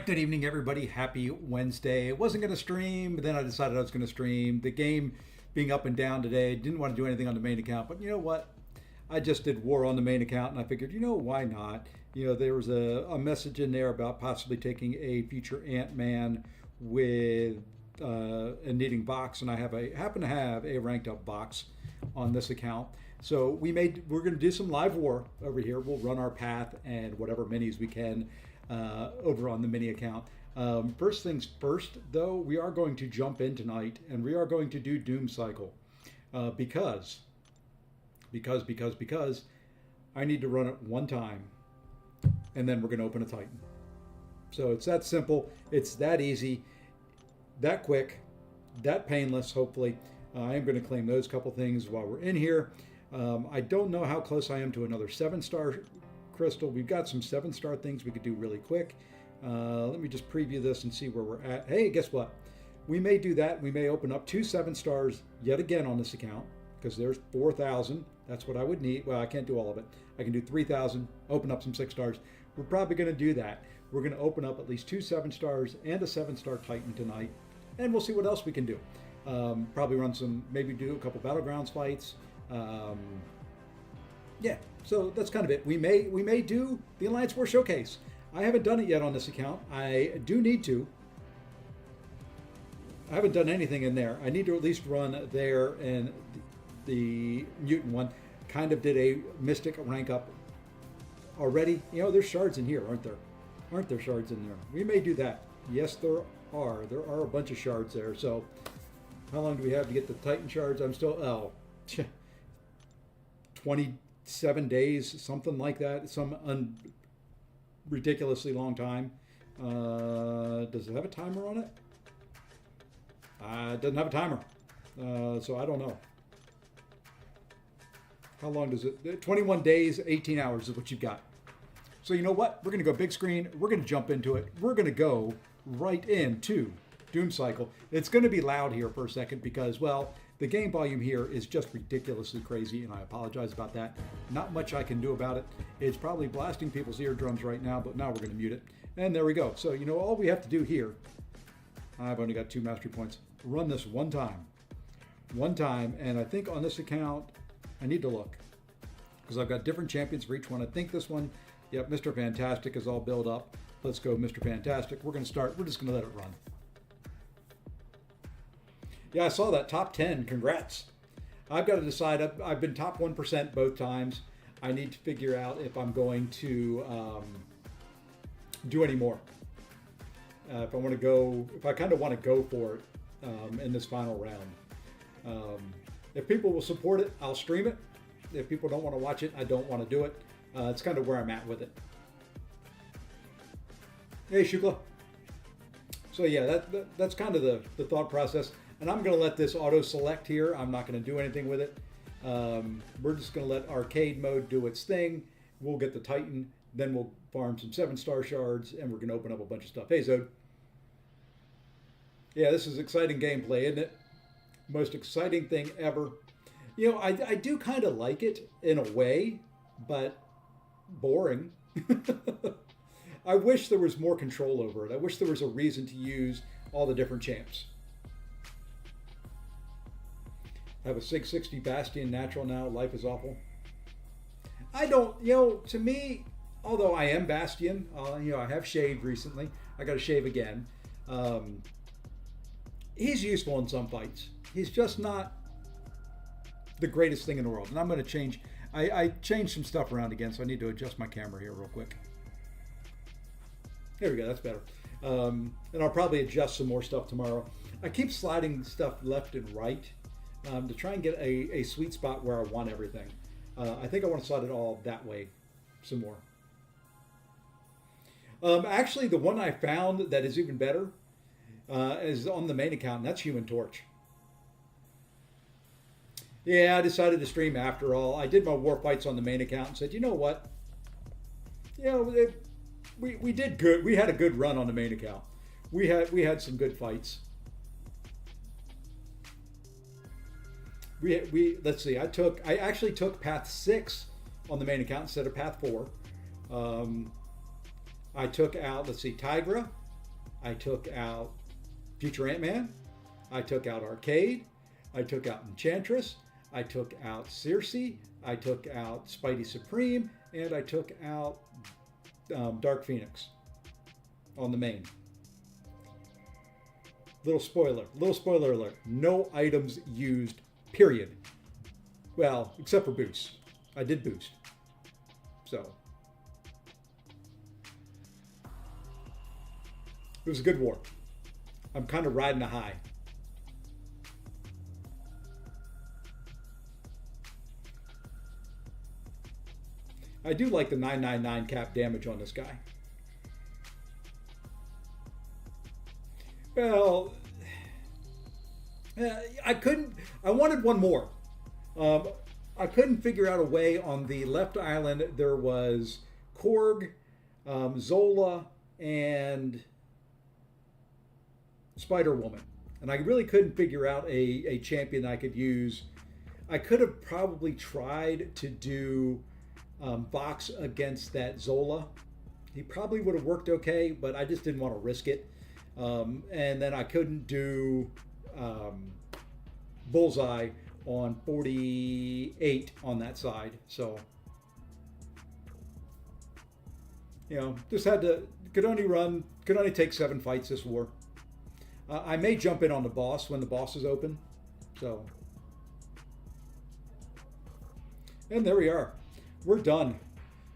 right, good evening, everybody. Happy Wednesday. I wasn't going to stream, but then I decided I was going to stream. The game being up and down today, didn't want to do anything on the main account, but you know what? I just did war on the main account, and I figured, why not? There was a message in there about possibly taking a future Ant-Man with and needing box, and I happen to have a ranked up box on this account. So we're going to do some live war over here. We'll run our path and whatever minis we can over on the mini account. First things first, though, we are going to jump in tonight and we are going to do Doom Cycle because I need to run it one time and then we're going to open a Titan. So it's that simple, it's that easy, that quick, that painless, hopefully. I am going to claim those couple things while we're in here. I don't know how close I am to another 7-star crystal. We've got some 7-star things we could do really quick. Let me just preview this and see where we're at. Hey, guess what? We may do that. We may open up 2 7-stars yet again on this account because there's 4,000. That's what I would need. Well, I can't do all of it. I can do 3,000, open up some 6-stars. We're probably going to do that. We're going to open up at least 2 7-stars and a 7-star Titan tonight, and we'll see what else we can do. Probably run some, maybe do a couple Battlegrounds fights. Yeah, so that's kind of it. We may do the Alliance War Showcase. I haven't done it yet on this account. I do need to. I haven't done anything in there. I need to at least run there and the Mutant one. Kind of did a Mystic rank up already. There's shards in here, aren't there? Aren't there shards in there? We may do that. Yes, there are. There are a bunch of shards there. So how long do we have to get the Titan shards? I'm still, 27 days, something like that. Some ridiculously long time. Does it have a timer on it? It doesn't have a timer. So I don't know. How long does it? 21 days, 18 hours is what you've got. So you know what? We're going to go big screen. We're going to jump into it. We're going to go right into Doom Cycle. It's going to be loud here for a second because, well, the game volume here is just ridiculously crazy, and I apologize about that. Not much I can do about it. It's probably blasting people's eardrums right now, but now we're going to mute it. And there we go. So, all we have to do here, I've only got 2 mastery points, run this one time. One time, and I think on this account, I need to look because I've got different champions for each one. I think this one, yep, Mr. Fantastic is all built up. Let's go Mr. Fantastic. We're going to start. We're just going to let it run. Yeah, I saw that top 10. Congrats. I've got to decide. I've been top 1% both times. I need to figure out if I'm going to do any more. If I kind of want to go for it in this final round. If people will support it, I'll stream it. If people don't want to watch it, I don't want to do it. It's kind of where I'm at with it. Hey, Shukla. So yeah, that's kind of the thought process. And I'm going to let this auto select here. I'm not going to do anything with it. We're just going to let arcade mode do its thing. We'll get the Titan. Then we'll farm some 7-star shards. And we're going to open up a bunch of stuff. Hey, Zode. Yeah, this is exciting gameplay, isn't it? Most exciting thing ever. I do kind of like it in a way, but boring. I wish there was more control over it. I wish there was a reason to use all the different champs. I have a 660 Bastion natural now. Life is awful. I don't, to me, although I am Bastion, I have shaved recently. I got to shave again. He's useful in some fights. He's just not the greatest thing in the world. And I'm going to change. I changed some stuff around again, so I need to adjust my camera here real quick. There we go. That's better. And I'll probably adjust some more stuff tomorrow. I keep sliding stuff left and right to try and get a sweet spot where I want everything. I think I want to slide it all that way some more. Actually, the one I found that is even better is on the main account, and that's Human Torch. Yeah, I decided to stream after all. I did my war fights on the main account and said, you know what? We did good. We had a good run on the main account. We had some good fights. Let's see. I actually took path 6 on the main account instead of path 4. I took out, let's see, Tigra, I took out Future Ant-Man. I took out Arcade. I took out Enchantress. I took out Circe. I took out Spidey Supreme. And I took out Dark Phoenix on the main. Little spoiler alert. No items used, period. Well, except for boosts. I did boost. So it was a good war. I'm kind of riding a high. I do like the 999 cap damage on this guy. Well, I wanted one more. I couldn't figure out a way on the left island. There was Korg, Zola, and Spider-Woman. And I really couldn't figure out a champion I could use. I could have probably tried to do Vox against that Zola. He probably would have worked okay, but I just didn't want to risk it. And then I couldn't do Bullseye on 48 on that side. So, just could only take 7 fights this war. I may jump in on the boss when the boss is open. So, and there we are. We're done.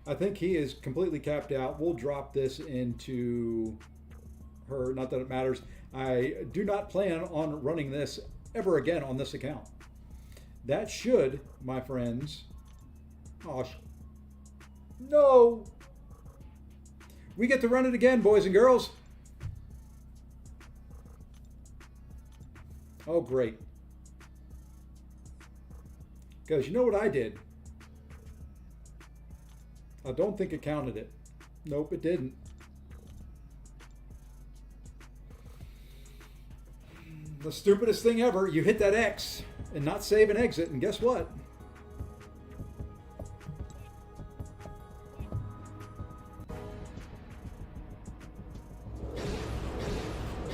I think he is completely capped out. We'll drop this into her. Not that it matters. I do not plan on running this ever again on this account. That should, my friends. Oh, no. We get to run it again, boys and girls. Oh, great. Because you know what I did? I don't think it counted it. Nope, it didn't. The stupidest thing ever. You hit that X and not save and exit, and guess what?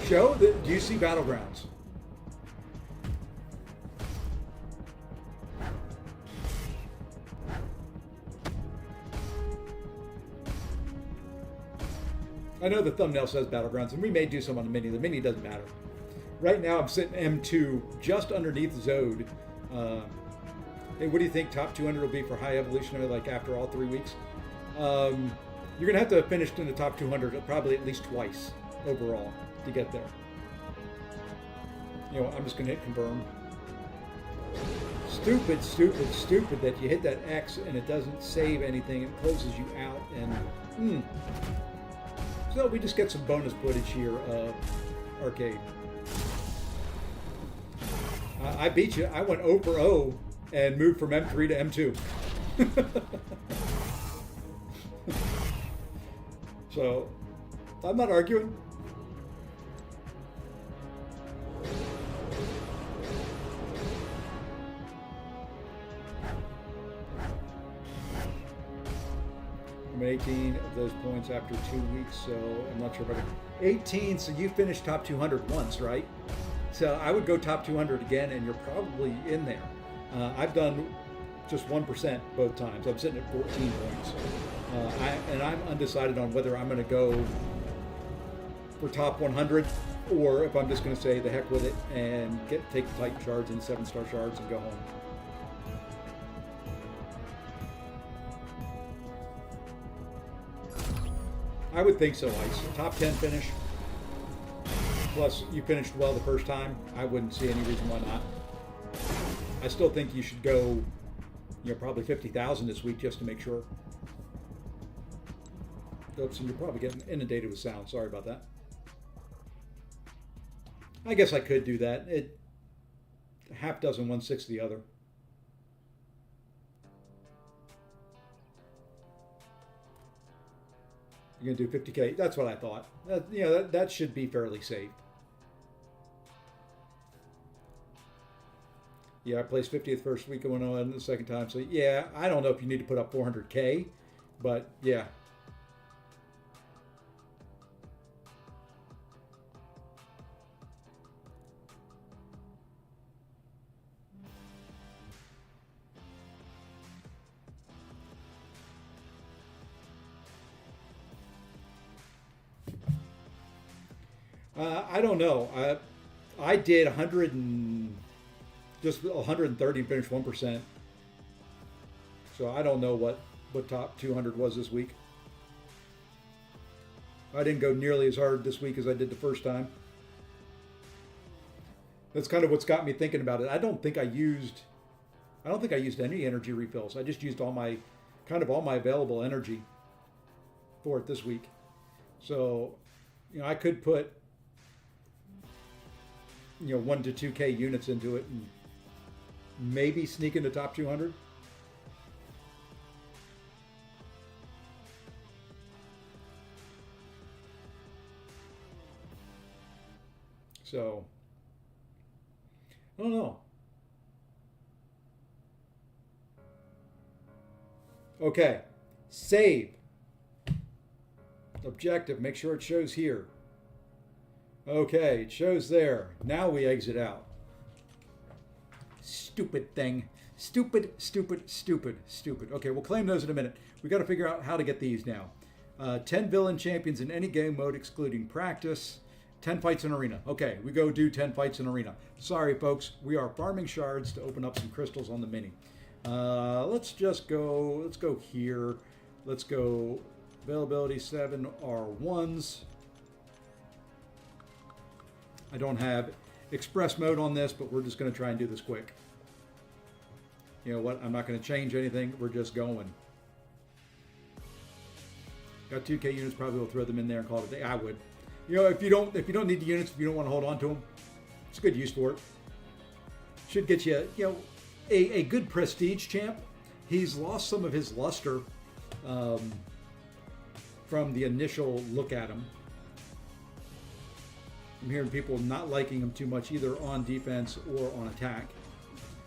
Show that. Do you see Battlegrounds? I know the thumbnail says Battlegrounds, and we may do some on the mini. The mini doesn't matter. Right now I'm sitting M2 just underneath Zode. Hey, what do you think top 200 will be for high evolutionary, like after all 3 weeks? You're going to have to finish in the top 200 probably at least twice overall to get there. I'm just going to hit confirm. Stupid that you hit that X and it doesn't save anything. It closes you out. And so we just get some bonus footage here of Arcade. I beat you. I went 0 for 0 and moved from M3 to M2. So I'm not arguing. I'm at 18 of those points after 2 weeks, so I'm not sure if I can. 18, so you finished top 200 once, right? So I would go top 200 again, and you're probably in there. I've done just 1% both times. I'm sitting at 14 points. I'm undecided on whether I'm going to go for top 100 or if I'm just going to say the heck with it and take the Titan shards and 7-star shards and go home. I would think so, Ice. Top 10 finish. Plus, you finished well the first time. I wouldn't see any reason why not. I still think you should go, probably 50,000 this week just to make sure. Oops, and you're probably getting inundated with sound. Sorry about that. I guess I could do that. Half dozen, 1/6 the other. You're going to do 50K. That's what I thought. That should be fairly safe. Yeah, I placed 50th first week. I went on the second time. So, yeah, I don't know if you need to put up 400K, but yeah. I don't know. I did 100 and just 130 and finished 1%. So I don't know what top 200 was this week. I didn't go nearly as hard this week as I did the first time. That's kind of what's got me thinking about it. I don't think I used any energy refills. I just used all my available energy for it this week. So, I could put 1 to 2K units into it and maybe sneak into top 200. So, I don't know. Okay, save. Objective, make sure it shows here. Okay, it shows there. Now we exit out. Stupid thing. Stupid, stupid, stupid, stupid. Okay, we'll claim those in a minute. We got to figure out how to get these now. 10 villain champions in any game mode excluding practice. 10 fights in arena. Okay, we go do 10 fights in arena. Sorry, folks. We are farming shards to open up some crystals on the mini. Let's go here. Let's go availability 7 R1s. I don't have express mode on this, but we're just going to try and do this quick. You know what? I'm not going to change anything. We're just going. Got 2K units. Probably will throw them in there and call it a day. I would. If you don't need the units, if you don't want to hold on to them, it's a good use for it. Should get you, a good prestige champ. He's lost some of his luster from the initial look at him. I'm hearing people not liking him too much either on defense or on attack.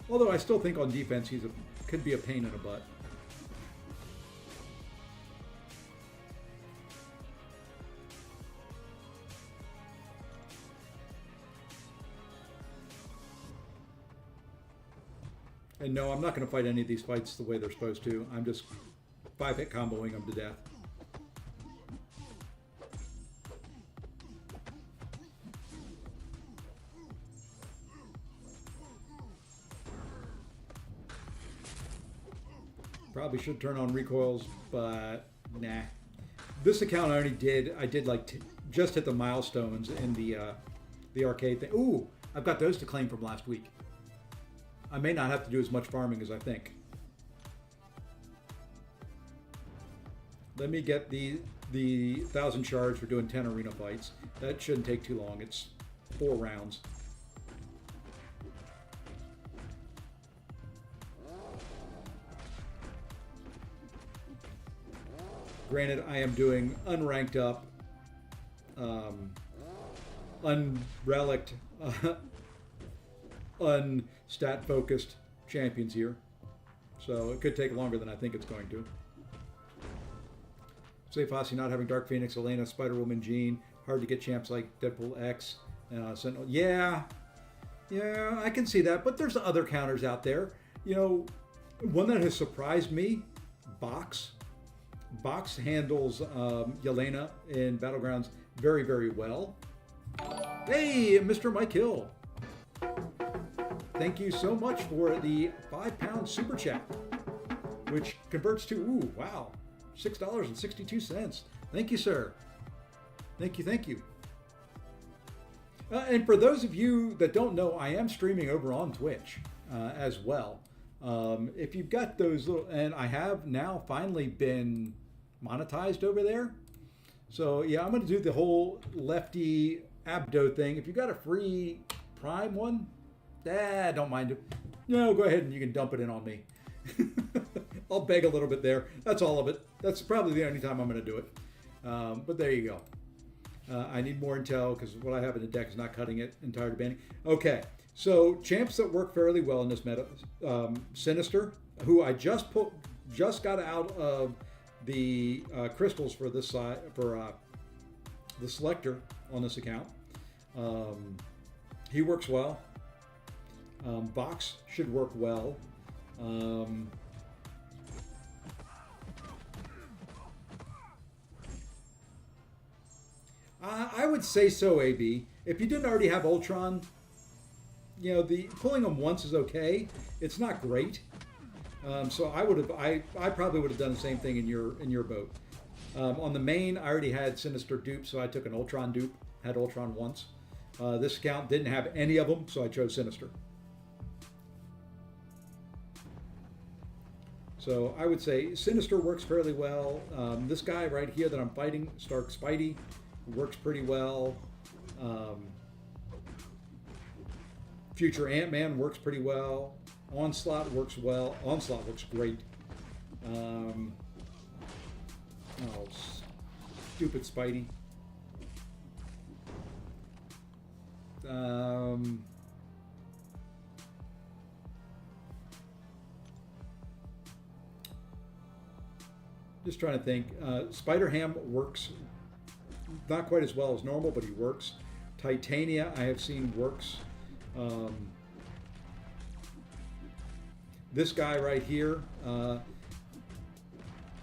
Although I still think on defense could be a pain in the butt. And no, I'm not going to fight any of these fights the way they're supposed to. I'm just 5-hit comboing them to death. Probably should turn on recoils, but nah. This account I did like just hit the milestones in the arcade thing. Ooh, I've got those to claim from last week. I may not have to do as much farming as I think. Let me get the 1,000 shards for doing 10 arena fights. That shouldn't take too long. It's 4 rounds. Granted, I am doing unranked up, unrelicked, unstat-focused champions here. So it could take longer than I think it's going to. Say Fossey not having Dark Phoenix, Elena, Spider-Woman, Jean. Hard to get champs like Deadpool X, Sentinel. Yeah, I can see that. But there's other counters out there. One that has surprised me, Box. Box handles Yelena in Battlegrounds very, very well. Hey, Mr. Mike Hill. Thank you so much for the £5 super chat, which converts to, ooh, wow, $6.62. Thank you, sir. Thank you. And for those of you that don't know, I am streaming over on Twitch as well. If you've got those little, and I have now finally been monetized over there. So yeah, I'm going to do the whole lefty abdo thing. If you got a free Prime one, don't mind it. No, go ahead and you can dump it in on me. I'll beg a little bit there. That's all of it. That's probably the only time I'm going to do it. But there you go. I need more intel because what I have in the deck is not cutting it. And tired of banning. Okay, so champs that work fairly well in this meta. Sinister, who I just got out of the crystals for this side for the selector on this account. He works well. Box should work well. I would say so, AB. If you didn't already have Ultron, you know, the pulling them once is okay. It's not great. So I probably would have done the same thing in your boat. On the main, I already had Sinister dupe, so I took an Ultron dupe. Had Ultron once. This account didn't have any of them, so I chose Sinister. So I would say Sinister works fairly well. This guy right here that I'm fighting, Stark Spidey, works pretty well. Future Ant-Man works pretty well. Onslaught works well. Onslaught looks great. Oh, stupid Spidey. Just trying to think. Spider-Ham works not quite as well as normal, but he works. Titania, I have seen works. This guy right here,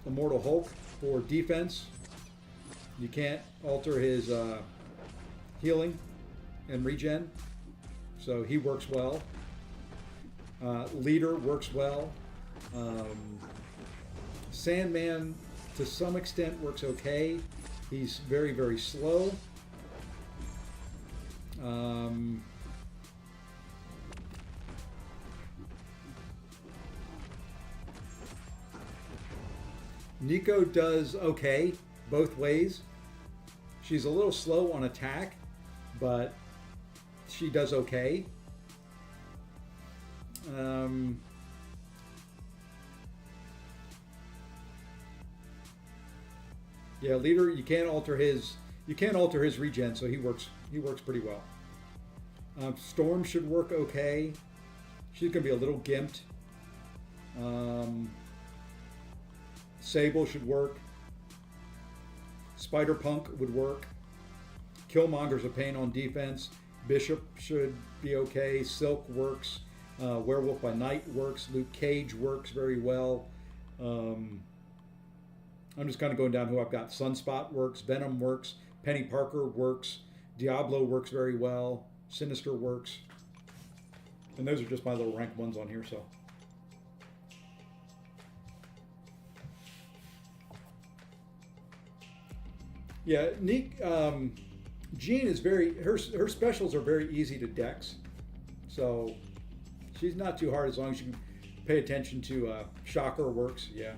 Immortal Hulk, for defense. You can't alter his healing and regen, so he works well. Leader works well. Sandman, to some extent, works okay. He's very, very slow. Nico does okay both ways. She's a little slow on attack, but she does okay. Yeah, Leader, you can't alter his regen, so he works pretty well. Storm should work okay. She's gonna be a little gimped. Sable should work. Spider-Punk would work. Killmonger's a pain on defense. Bishop should be okay. Silk works. Werewolf by Night works. Luke Cage works very well. I'm just kind of going down who I've got. Sunspot works. Venom works. Penny Parker works. Diablo works very well. Sinister works. And those are just my little ranked ones on here, so. Yeah, Jean is her specials are very easy to dex. So she's not too hard as long as you can pay attention to Shocker works, yeah.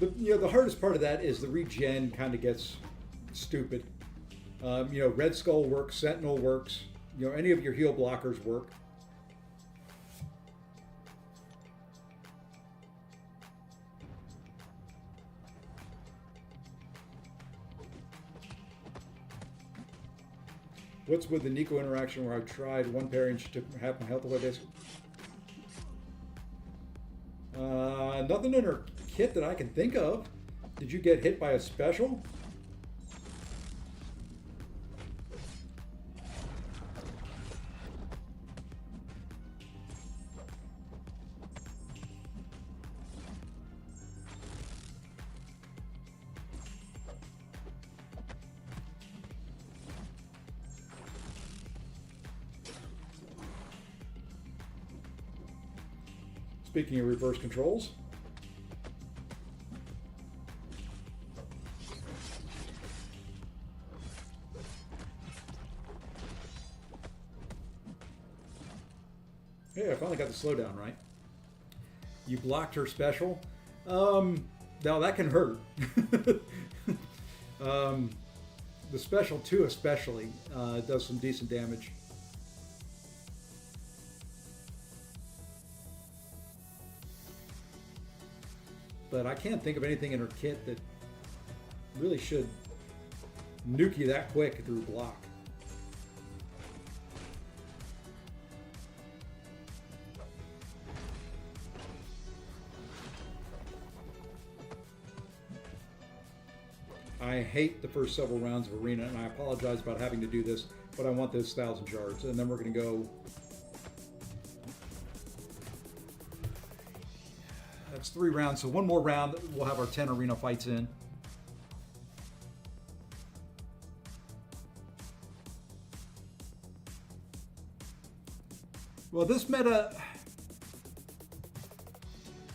The hardest part of that is the regen kind of gets stupid. Red Skull works, Sentinel works, any of your heal blockers work. What's with the Nico interaction where I tried one parry and she took half my health away basically? Nothing in her kit that I can think of. Did you get hit by a special? Speaking of reverse controls, hey, I finally got the slowdown right. You blocked her special. Now that can hurt. The special 2 especially does some decent damage. But I can't think of anything in her kit that really should nuke you that quick through block. I hate the first several rounds of Arena, and I apologize about having to do this, but I want those 1,000 shards, and then we're going to go That's 3 rounds. So one more round, we'll have our 10 arena fights in. Well, this meta,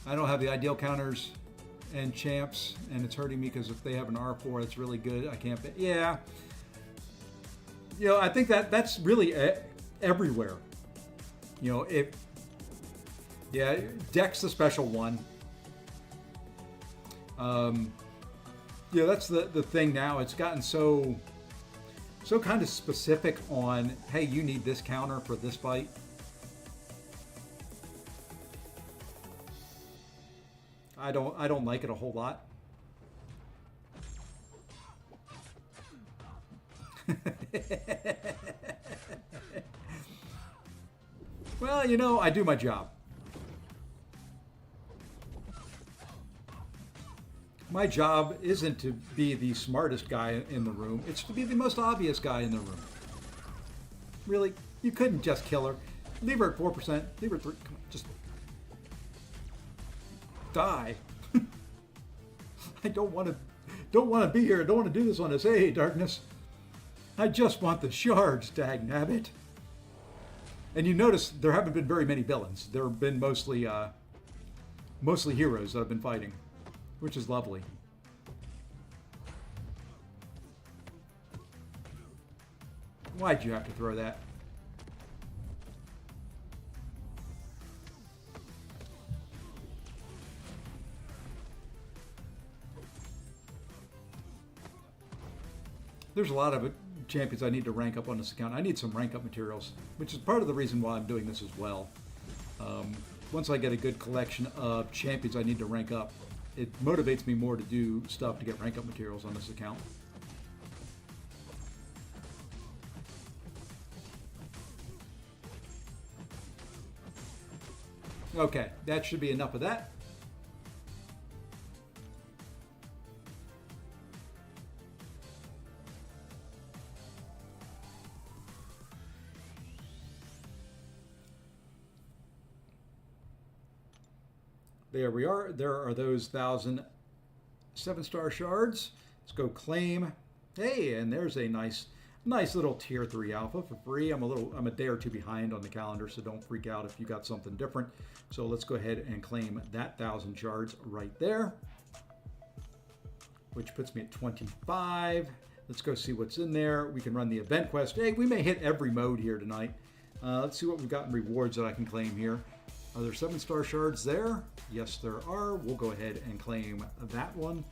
I don't have the ideal counters and champs, and it's hurting me because if they have an R4, it's really good. I can't. Yeah. You know, I think that's really everywhere. You know, yeah, Deck's the special one. Yeah, that's the thing now. It's gotten so kind of specific on, hey, you need this counter for this fight. I don't like it a whole lot. Well, you know, I do my job. My job isn't to be the smartest guy in the room. It's to be the most obvious guy in the room. Really, you couldn't just kill her. Leave her at 4%. Leave her at 3. Come on, just die. I don't want to be here. I don't want to do this on this. Hey, darkness. I just want the shards, dagnabbit. And you notice there haven't been very many villains. There have been mostly heroes that I've been fighting, which is lovely. Why'd you have to throw that? There's a lot of champions I need to rank up on this account. I need some rank up materials, which is part of the reason why I'm doing this as well. Once I get a good collection of champions I need to rank up, it motivates me more to do stuff to get rank up materials on this account. Okay, that should be enough of that. There we are. There are those 1,000 7-star shards. Let's go claim. Hey, and there's a nice little tier 3 alpha for free. I'm a day or two behind on the calendar, so don't freak out if you got something different. So let's go ahead and claim that 1,000 shards right there, which puts me at 25. Let's go see what's in there. We can run the event quest. Hey, we may hit every mode here tonight. Let's see what we've got in rewards that I can claim here. Are there 7-star shards there? Yes, there are. We'll go ahead and claim that one.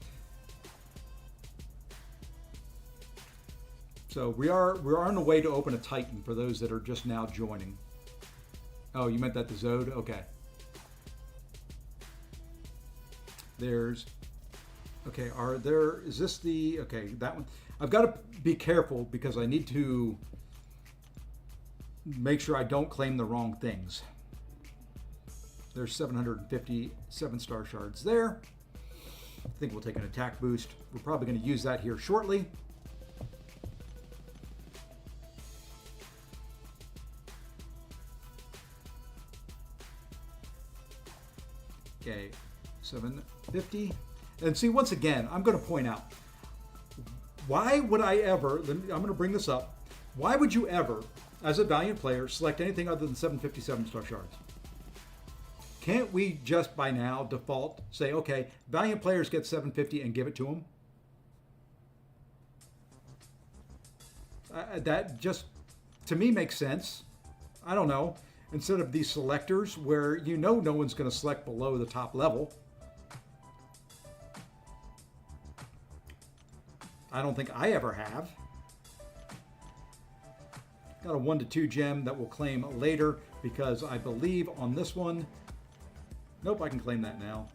So we're on the way to open a Titan for those that are just now joining. Oh, you meant that the Zode? Okay. Okay, is this the, okay, that one. I've got to be careful because I need to make sure I don't claim the wrong things. There's 750 7-star shards there. I think we'll take an attack boost. We're probably going to use that here shortly. Okay, 750. And see, once again, I'm going to point out, why would I ever, I'm going to bring this up, why would you ever, as a Valiant player, select anything other than 757 star shards? Can't we just by now default say, okay, Valiant players get 750 and give it to them? That just, to me, makes sense. I don't know. Instead of these selectors where you know no one's going to select below the top level. I don't think I ever have. Got a 1-2 gem that we'll claim later because I believe on this one, nope, I can claim that now.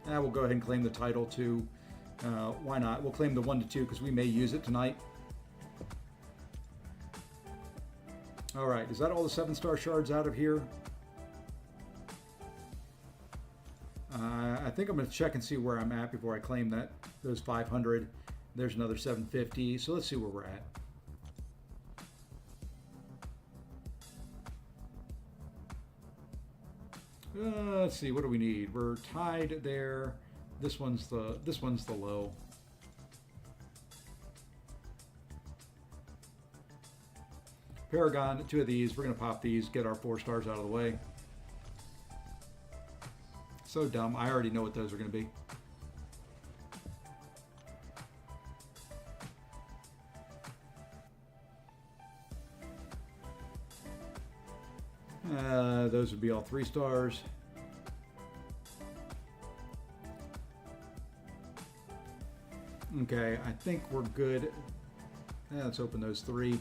We'll go ahead and claim the title too. Why not? We'll claim the 1-2 because we may use it tonight. All right, is that all the 7-star shards out of here? I think I'm going to check and see where I'm at before I claim those 500. There's another 750. So let's see where we're at. Let's see, what do we need? We're tied there. This one's the low. Paragon, 2 of these. We're gonna pop these, get our 4 stars out of the way. So dumb. I already know what those are gonna be. Those would be all 3 stars. Okay, I think we're good. Let's open those 3.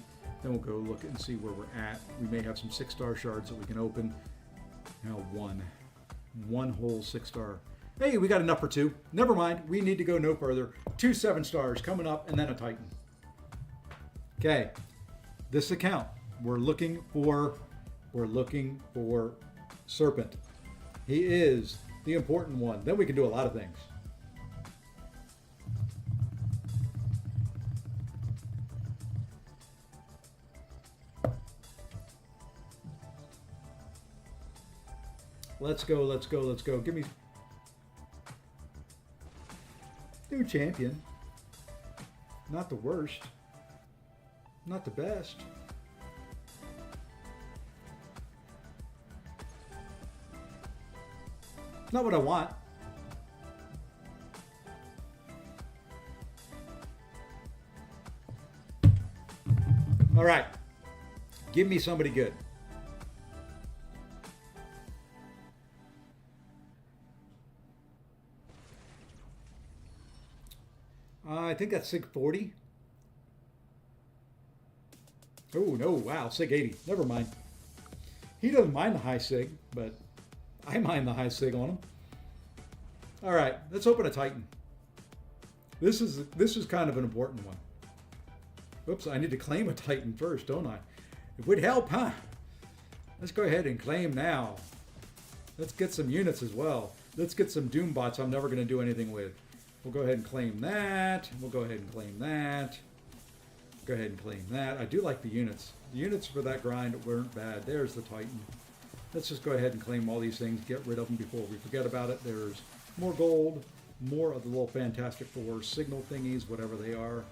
Then we'll go look and see where we're at. We may have some 6-star shards that we can open. Now one whole 6-star. Hey, we got enough for 2. Never mind. We need to go no further. 2 7-stars coming up, and then a Titan. Okay, this account we're looking for Serpent. He is the important one. Then we can do a lot of things. Let's go, let's go, let's go. Give me new champion. Not the worst. Not the best. Not what I want. All right. Give me somebody good. I think that's SIG 40. Oh, no. Wow. SIG 80. Never mind. He doesn't mind the high SIG, but I mind the high SIG on him. All right. Let's open a Titan. This is kind of an important one. Whoops. I need to claim a Titan first, don't I? It would help, huh? Let's go ahead and claim now. Let's get some units as well. Let's get some Doom bots I'm never going to do anything with. We'll go ahead and claim that. We'll go ahead and claim that. Go ahead and claim that. I do like the units. The units for that grind weren't bad. There's the Titan. Let's just go ahead and claim all these things, get rid of them before we forget about it. There's more gold, more of the little Fantastic Four signal thingies, whatever they are.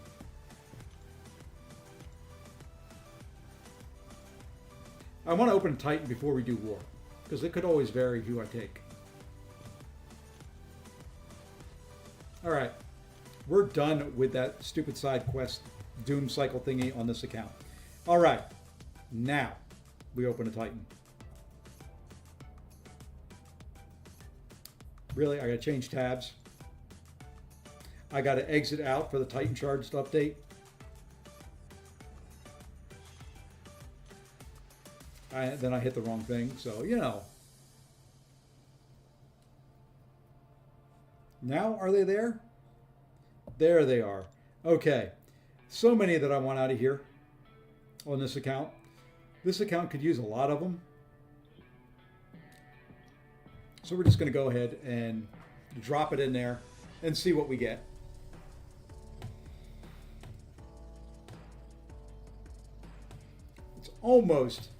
I want to open Titan before we do war, because it could always vary who I take. All right, we're done with that stupid side quest Doom cycle thingy on this account. All right, now we open a Titan. Really, I gotta change tabs. I gotta exit out for the Titan Charged update. Then I hit the wrong thing, so you know. Now, are they there? There they are. Okay. So many that I want out of here on this account. This account could use a lot of them. So we're just going to go ahead and drop it in there and see what we get.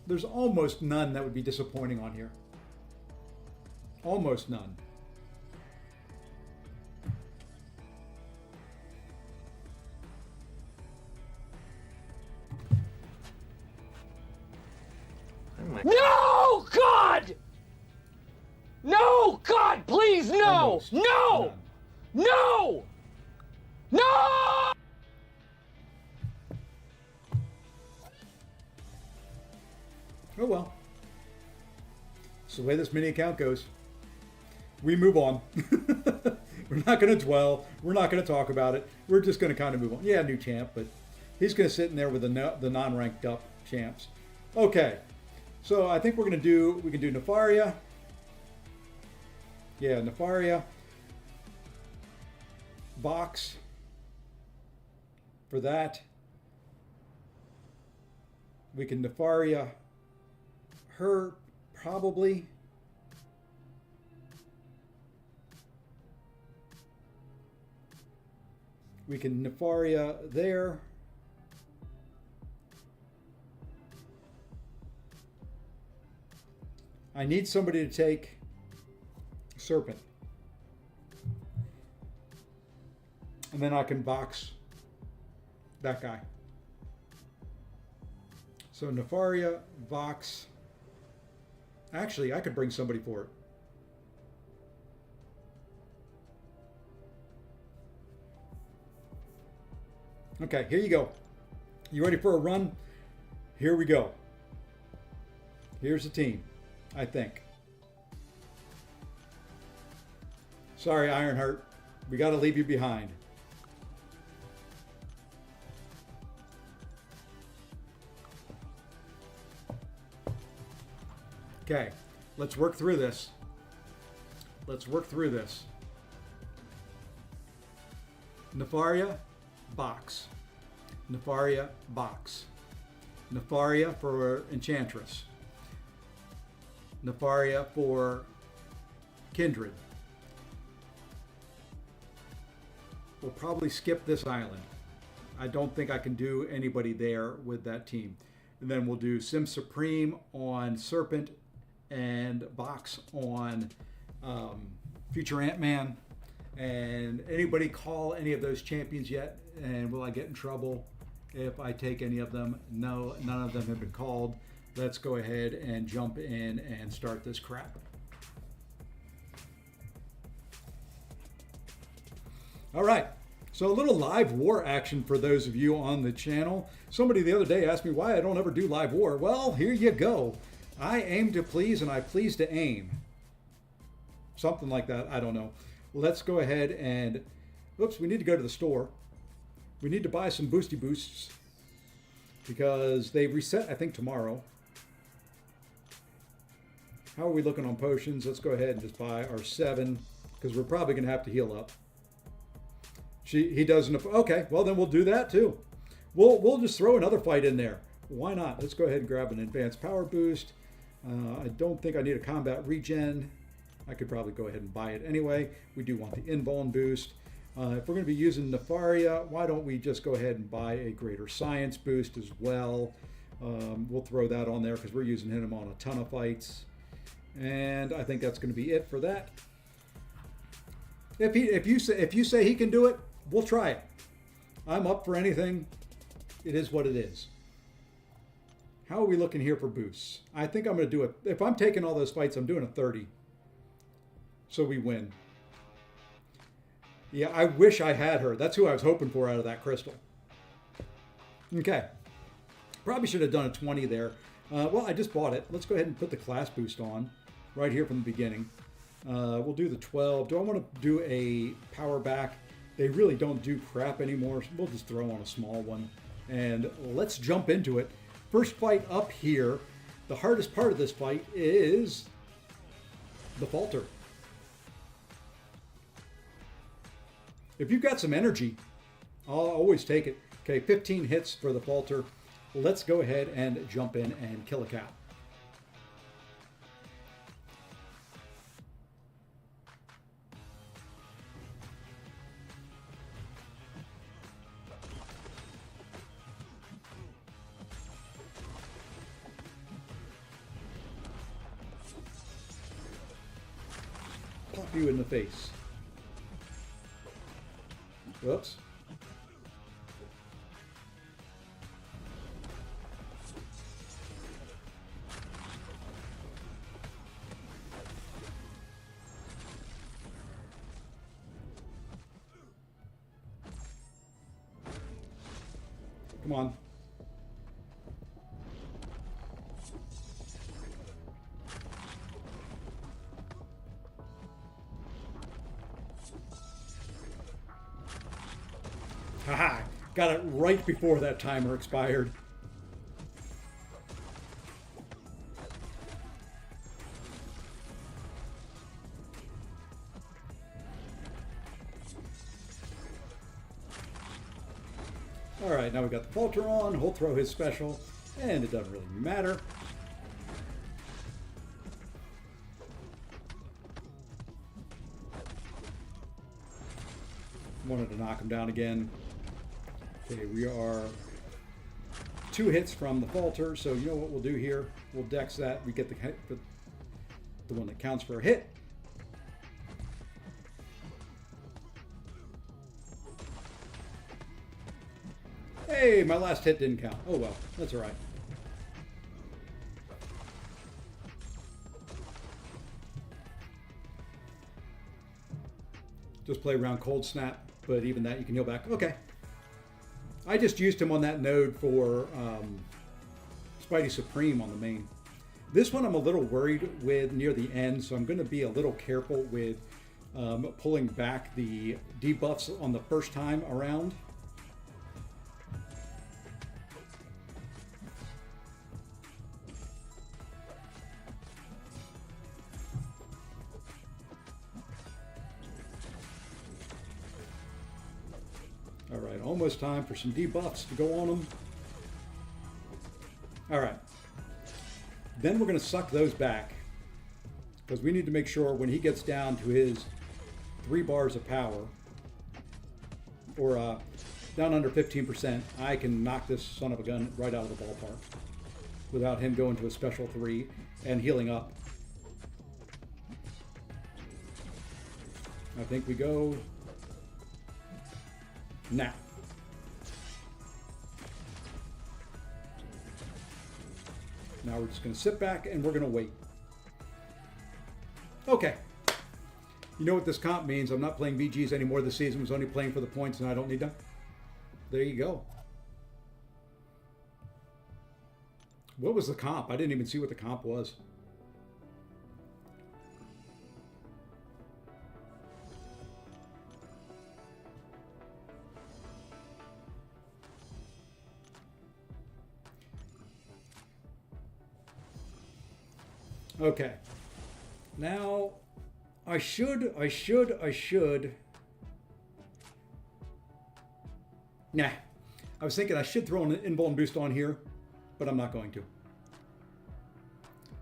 There's almost none that would be disappointing on here. Almost none. No, God! No, God, please, no! Almost. No! None. No! No! Oh well. It's the way this mini account goes. We move on. We're not going to dwell. We're not going to talk about it. We're just going to kind of move on. Yeah, new champ, but he's going to sit in there with the non-ranked up champs. Okay. So I think we can do Nefaria. Yeah, Nefaria. Box. For that. We can Nefaria her, probably. We can Nefaria there. I need somebody to take Serpent. And then I can box that guy. So Nefaria, Vox. Actually, I could bring somebody for it. Okay, here you go. You ready for a run? Here we go. Here's the team, I think. Sorry, Ironheart. We got to leave you behind. Okay, let's work through this. Let's work through this. Nefaria, box. Nefaria, box. Nefaria for Enchantress. Nefaria for Kindred. We'll probably skip this island. I don't think I can do anybody there with that team. And then we'll do Sim Supreme on Serpent and Box on Future Ant-Man. And anybody call any of those champions yet? And will I get in trouble if I take any of them? No, none of them have been called. Let's go ahead and jump in and start this crap. All right, so a little live war action for those of you on the channel. Somebody the other day asked me why I don't ever do live war. Well, here you go. I aim to please and I please to aim. Something like that, I don't know. Let's go ahead and, oops, we need to go to the store. We need to buy some boosty boosts because they reset, I think, tomorrow. How are we looking on potions? Let's go ahead and just buy our 7 because we're probably going to have to heal up. He doesn't. Okay, well then we'll do that too. We'll just throw another fight in there. Why not? Let's go ahead and grab an advanced power boost. I don't think I need a combat regen. I could probably go ahead and buy it anyway. We do want the invuln boost. If we're going to be using Nefaria, why don't we just go ahead and buy a greater science boost as well? We'll throw that on there because we're using him on a ton of fights. And I think that's going to be it for that. If you say he can do it, we'll try it. I'm up for anything. It is what it is. How are we looking here for boosts? I think I'm going to do it. If I'm taking all those fights, I'm doing a 30. So we win. Yeah, I wish I had her. That's who I was hoping for out of that crystal. Okay. Probably should have done a 20 there. Well, I just bought it. Let's go ahead and put the class boost on right here from the beginning. We'll do the 12. Do I want to do a power back? They really don't do crap anymore. So we'll just throw on a small one. And let's jump into it. First fight up here. The hardest part of this fight is the falter. If you've got some energy, I'll always take it. Okay, 15 hits for the falter. Let's go ahead and jump in and kill a cat. Pop you in the face. Whoops. Come on. Haha, got it right before that timer expired. All right, now we got the falter on. He'll throw his special, and it doesn't really matter. Wanted to knock him down again. Okay, we are 2 hits from the falter, so you know what we'll do here? We'll dex that. We get the one that counts for a hit. Hey, my last hit didn't count. Oh well, that's all right. Just play around cold snap, but even that you can heal back. Okay. I just used him on that node for Spidey Supreme on the main. This one I'm a little worried with near the end, so I'm going to be a little careful with pulling back the debuffs on the first time around. All right, almost time for some debuffs to go on them. All right. Then we're going to suck those back because we need to make sure when he gets down to his 3 bars of power or down under 15%, I can knock this son of a gun right out of the ballpark without him going to a special 3 and healing up. I think we go now. Now we're just going to sit back and we're going to wait. Okay. You know what this comp means. I'm not playing VGs anymore this season. I was only playing for the points and I don't need them. There you go. What was the comp? I didn't even see what the comp was. Okay. Now, I should. Nah. I was thinking I should throw an invuln boost on here, but I'm not going to.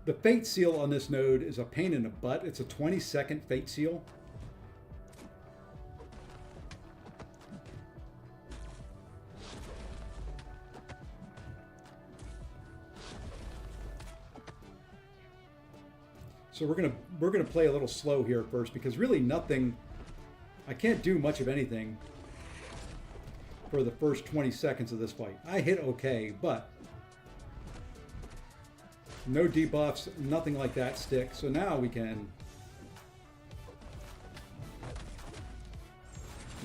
The Fate Seal on this node is a pain in the butt. It's a 20-second Fate Seal. So we're gonna play a little slow here at first because really nothing. I can't do much of anything for the first 20 seconds of this fight. I hit okay, but no debuffs, nothing like that stick. So now we can.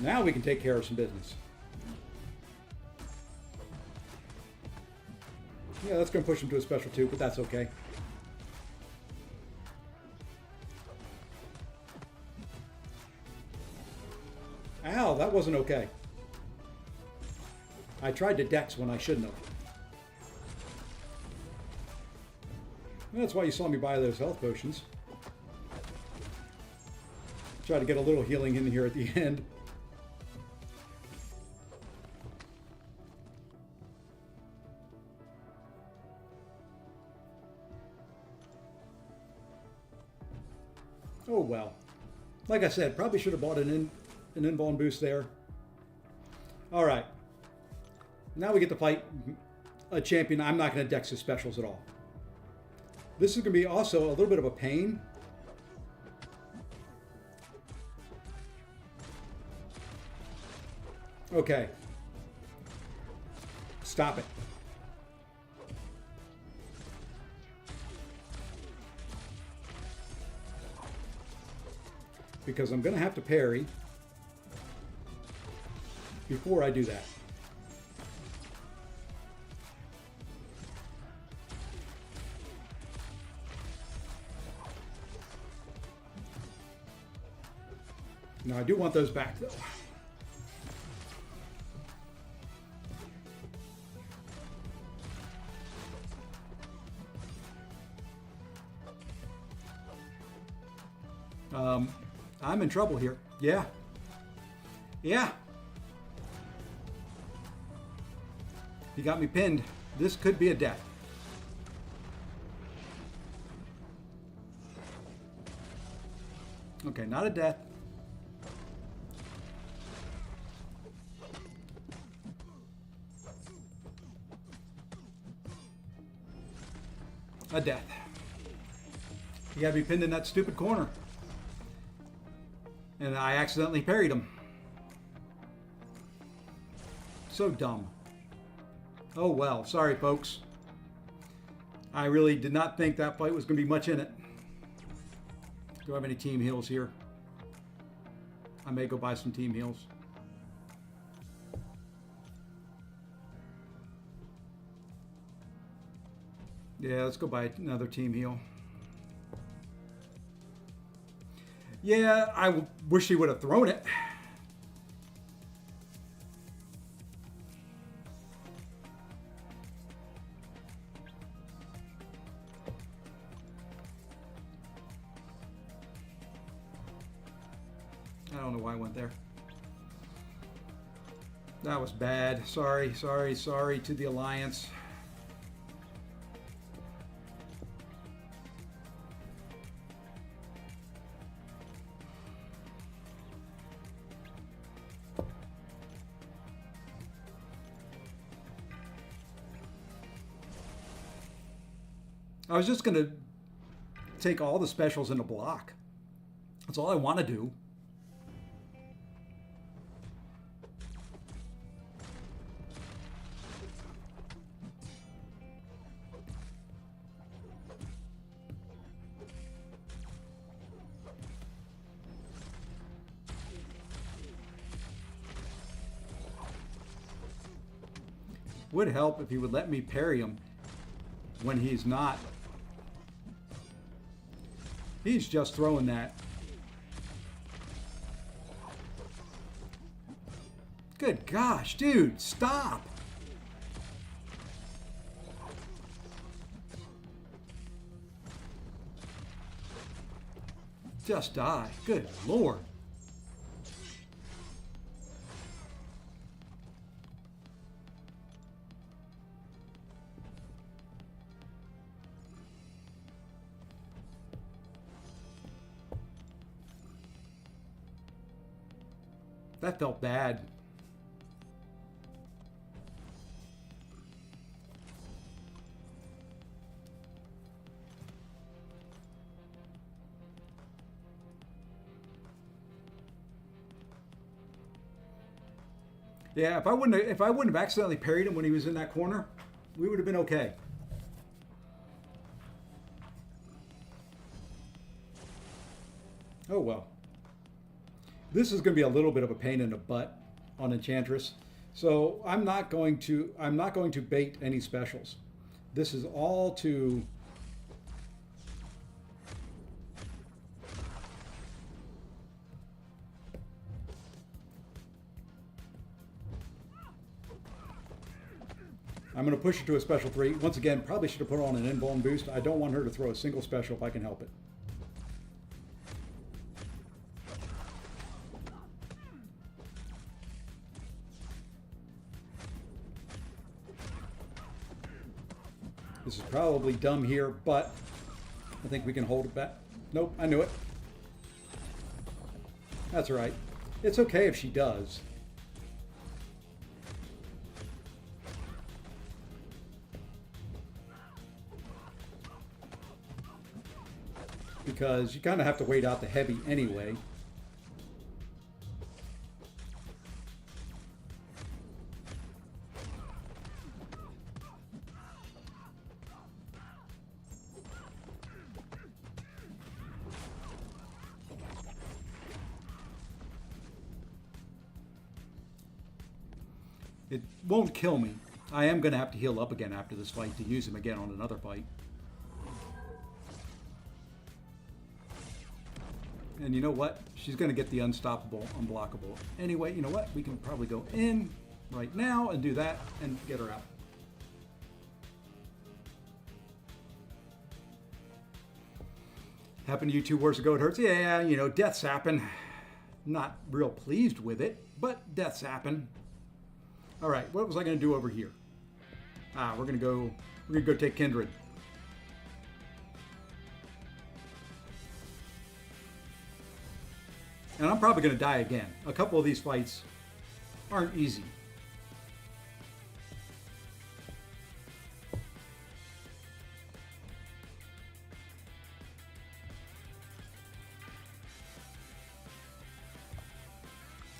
Now we can take care of some business. Yeah, that's gonna push him to a special 2, but that's okay. Ow, that wasn't okay. I tried to dex when I shouldn't have. That's why you saw me buy those health potions. Try to get a little healing in here at the end. Oh well. Like I said, probably should have bought an invuln boost there. All right. Now we get to fight a champion. I'm not going to dex his specials at all. This is going to be also a little bit of a pain. Okay. Stop it. Because I'm going to have to parry before I do that. Now I do want those back though. I'm in trouble here. Yeah. Yeah. He got me pinned. This could be a death. Okay, not a death. A death. You gotta be pinned in that stupid corner. And I accidentally parried him. So dumb. Oh well, sorry folks. I really did not think that fight was going to be much in it. Do I have any team heals here? I may go buy some team heals. Yeah, let's go buy another team heal. Yeah, I wish he would have thrown it. I don't know why I went there. That was bad. Sorry to the Alliance. I was just going to take all the specials in a block. That's all I want to do. Would help if he would let me parry him when he's not. He's just throwing that. Good gosh, dude, stop. Just die. Good Lord. That felt bad. Yeah, if I wouldn't have accidentally parried him when he was in that corner, we would have been okay. Oh well. This is going to be a little bit of a pain in the butt on Enchantress. So I'm not going to bait any specials. This is all to I'm going to push her to a special 3. Once again, probably should have put on an invuln boost. I don't want her to throw a single special if I can help it. This is probably dumb here, but I think we can hold it back. Nope, I knew it. That's all right. It's okay if she does. Because you kind of have to wait out the heavy anyway. It won't kill me. I am going to have to heal up again after this fight to use him again on another fight. And you know what? She's going to get the unstoppable, unblockable. Anyway, you know what? We can probably go in right now and do that and get her out. Happened to you 2 wars ago, it hurts. Yeah, you know, deaths happen. Not real pleased with it, but deaths happen. All right, what was I going to do over here? We're going to go take Kindred. And I'm probably going to die again. A couple of these fights aren't easy.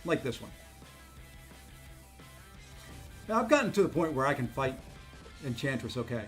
Like this one. Now, I've gotten to the point where I can fight Enchantress okay.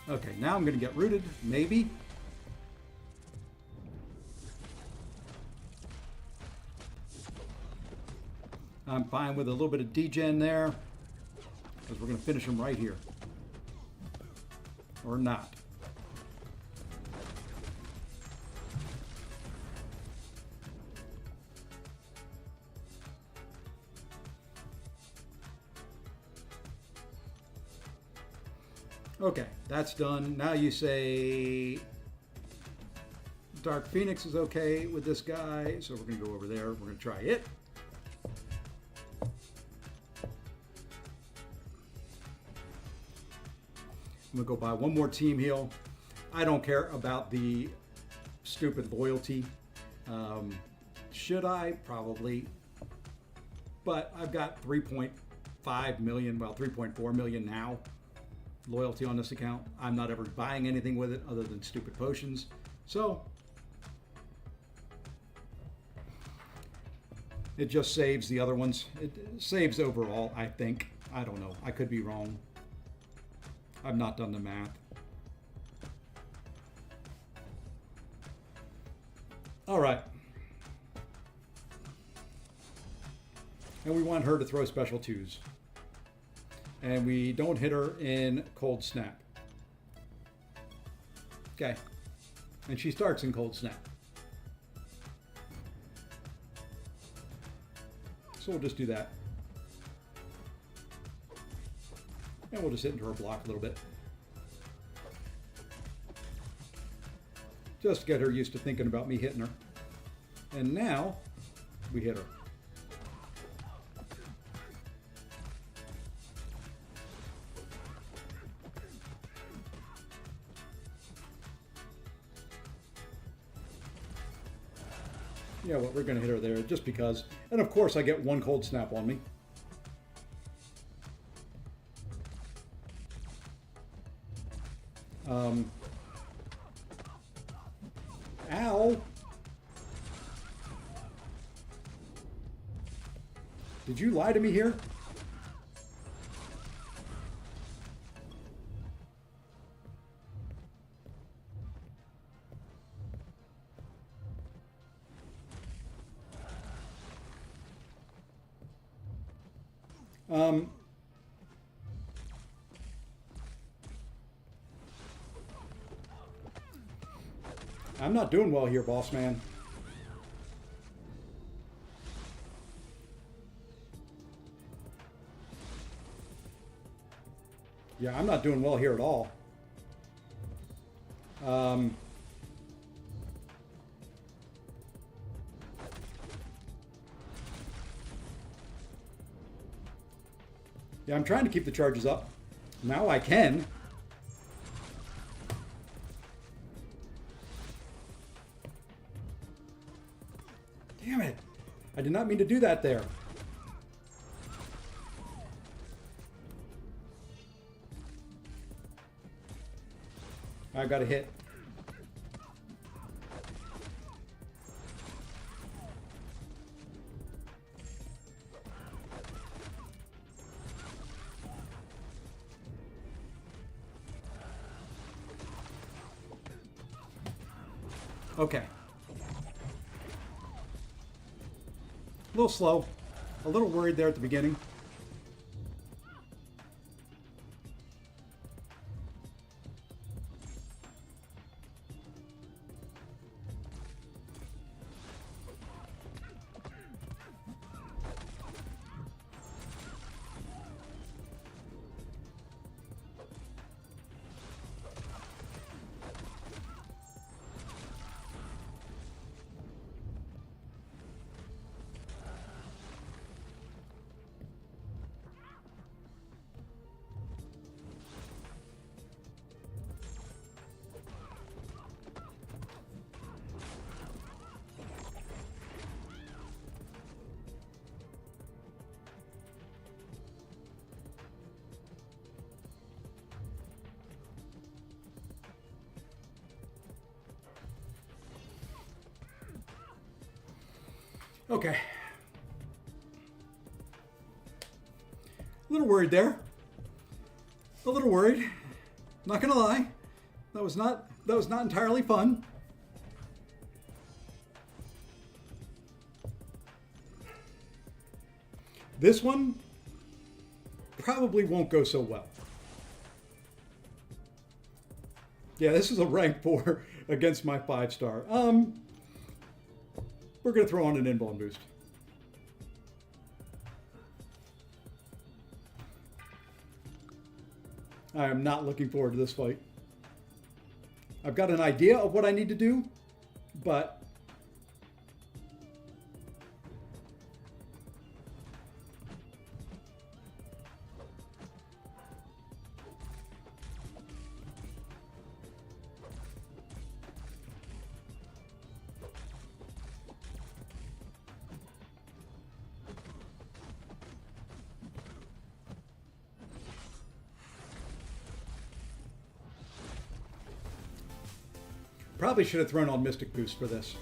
Okay, now I'm going to get rooted, maybe. I'm fine with a little bit of degen there, because we're going to finish him right here. Or not. Okay, that's done. Now you say Dark Phoenix is okay with this guy, so we're going to go over there. We're going to try it. I'm going to go buy one more team heal. I don't care about the stupid loyalty. Should I? Probably. But I've got 3.5 million, well, 3.4 million now. Loyalty on this account. I'm not ever buying anything with it other than stupid potions. So it just saves the other ones. It saves overall, I think. I don't know. I could be wrong. I've not done the math. All right. And we want her to throw special twos. And we don't hit her in Cold Snap. Okay. And she starts in Cold Snap. So we'll just do that. And we'll just hit into her block a little bit. Just to get her used to thinking about me hitting her. And now, we hit her. Yeah, well, we're going to hit her there just because. And of course, I get one Cold Snap on me. Ow! Did you lie to me here? I'm not doing well here, boss man. Yeah, I'm not doing well here at all. Yeah, I'm trying to keep the charges up. Now I can. Damn it. I did not mean to do that there. I got a hit. Okay. A little slow. A little worried there at the beginning. Okay. A little worried there. A little worried. Not gonna lie. That was not entirely fun. This one probably won't go so well. Yeah, this is a rank 4 against my 5-star. We're gonna throw on an inbone boost. I am not looking forward to this fight. I've got an idea of what I need to do, but probably should have thrown on Mystic Boost for this.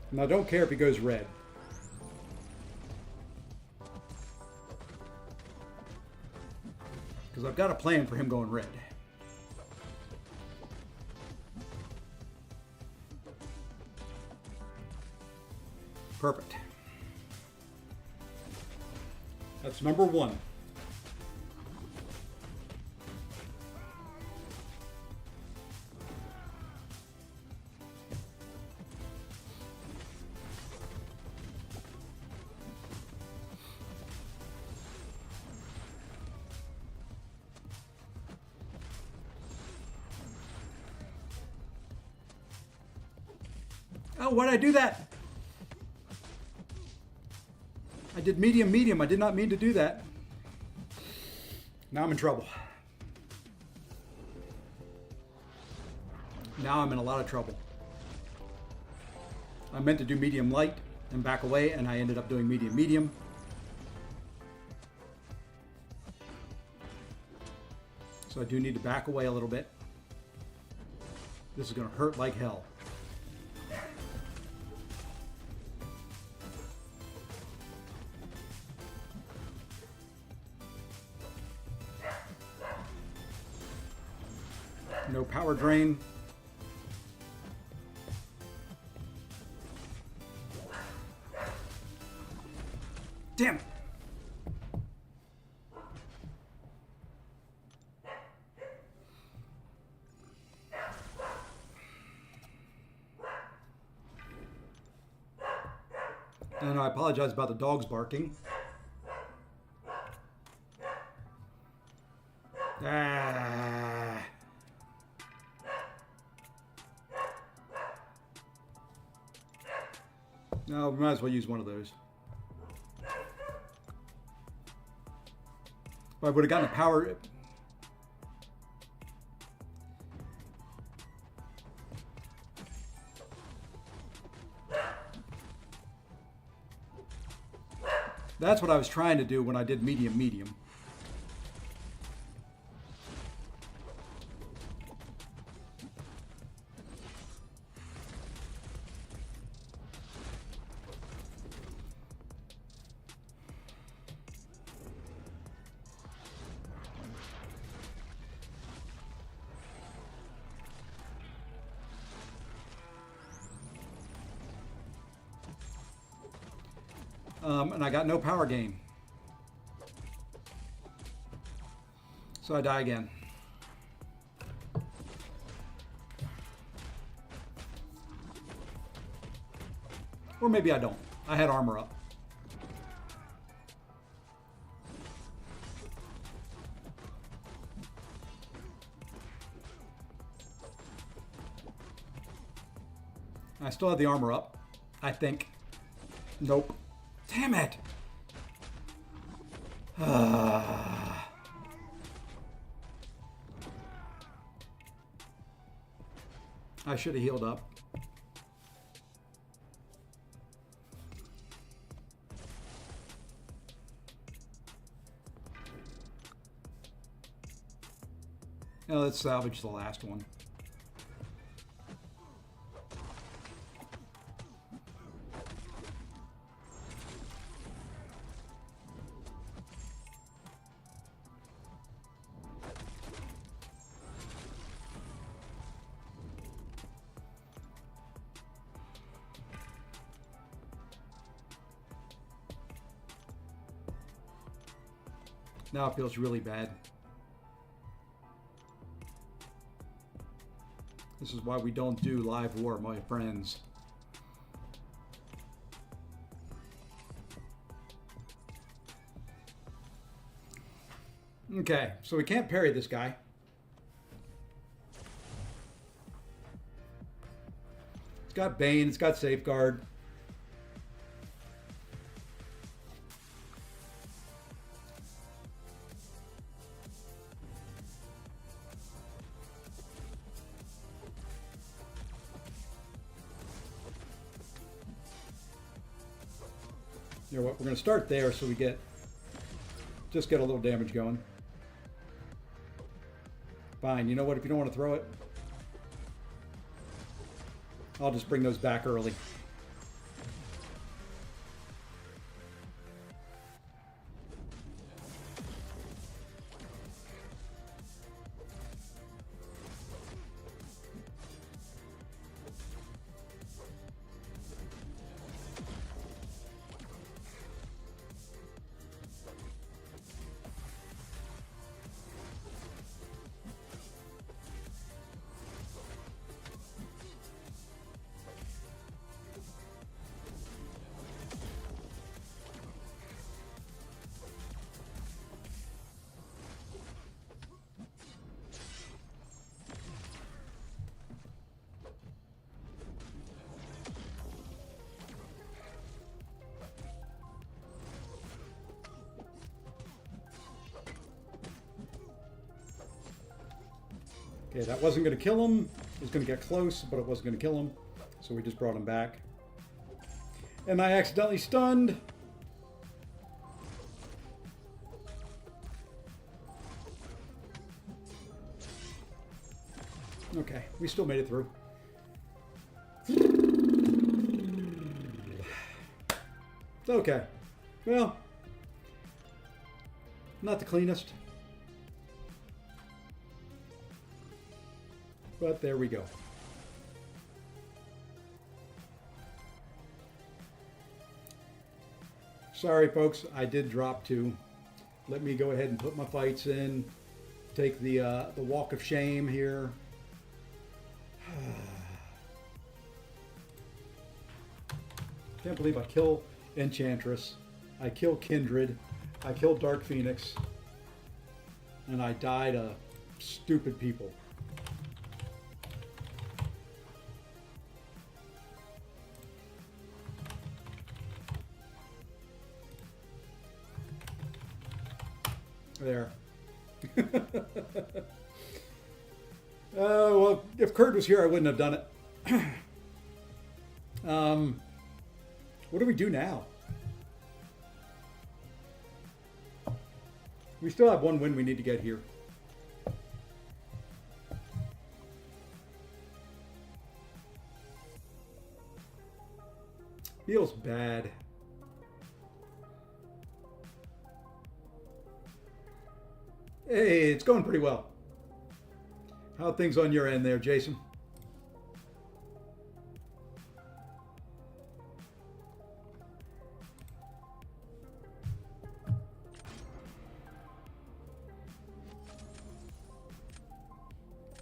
And I don't care if he goes red. Because I've got a plan for him going red. Perfect. That's number 1. Oh, why'd I do that? I did medium, medium. I did not mean to do that. Now I'm in trouble. Now I'm in a lot of trouble. I meant to do medium light and back away, and I ended up doing medium, medium. So I do need to back away a little bit. This is going to hurt like hell. No power drain. Damn it. And I apologize about the dogs barking. Ah. No, we might as well use one of those. If I would have gotten a power... That's what I was trying to do when I did medium, medium. And I got no power gain. So I die again. Or maybe I don't. I had armor up. I still have the armor up, I think. Nope. Damn it! I should have healed up. Now let's salvage the last one. Now it feels really bad. This is why we don't do live war, my friends. Okay, so we can't parry this guy. It's got Bane, it's got Safeguard. You know what, we're going to start there so we just get a little damage going. Fine, you know what, if you don't want to throw it, I'll just bring those back early. Okay, that wasn't going to kill him. It was going to get close, but it wasn't going to kill him. So we just brought him back. And I accidentally stunned. Okay, we still made it through. Okay. Well, not the cleanest. But there we go. Sorry, folks, I did drop 2. Let me go ahead and put my fights in. Take the walk of shame here. Can't believe I kill Enchantress. I kill Kindred. I killed Dark Phoenix. And I died to stupid people. There. Well, if Kurt was here, I wouldn't have done it. What do we do now? We still have 1 win we need to get here. Feels bad. Hey, it's going pretty well. How are things on your end there, Jason?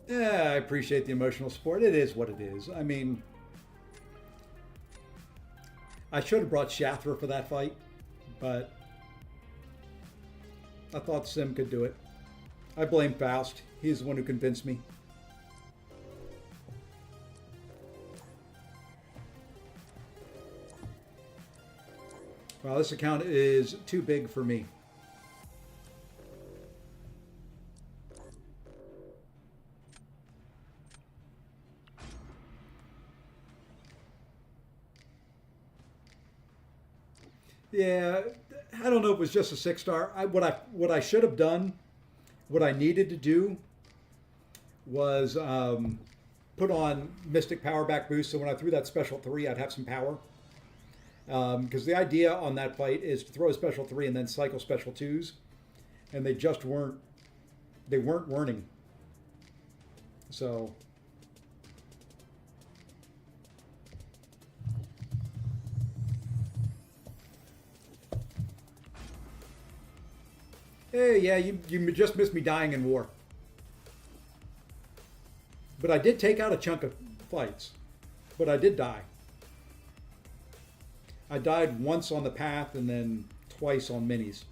Yeah, I appreciate the emotional support. It is what it is. I mean, I should have brought Shathra for that fight, but I thought Sim could do it. I blame Faust. He's the one who convinced me. Wow, this account is too big for me. Yeah, I don't know if it was just a 6-star. What I should have done, what I needed to do was put on Mystic Power Back Boost, so when I threw that special 3, I'd have some power. Because the idea on that fight is to throw a special 3 and then cycle special 2s, and they just weren't. They weren't warning. So. Hey, yeah, you just missed me dying in war. But I did take out a chunk of fights. But I did die. I died once on the path and then twice on minis.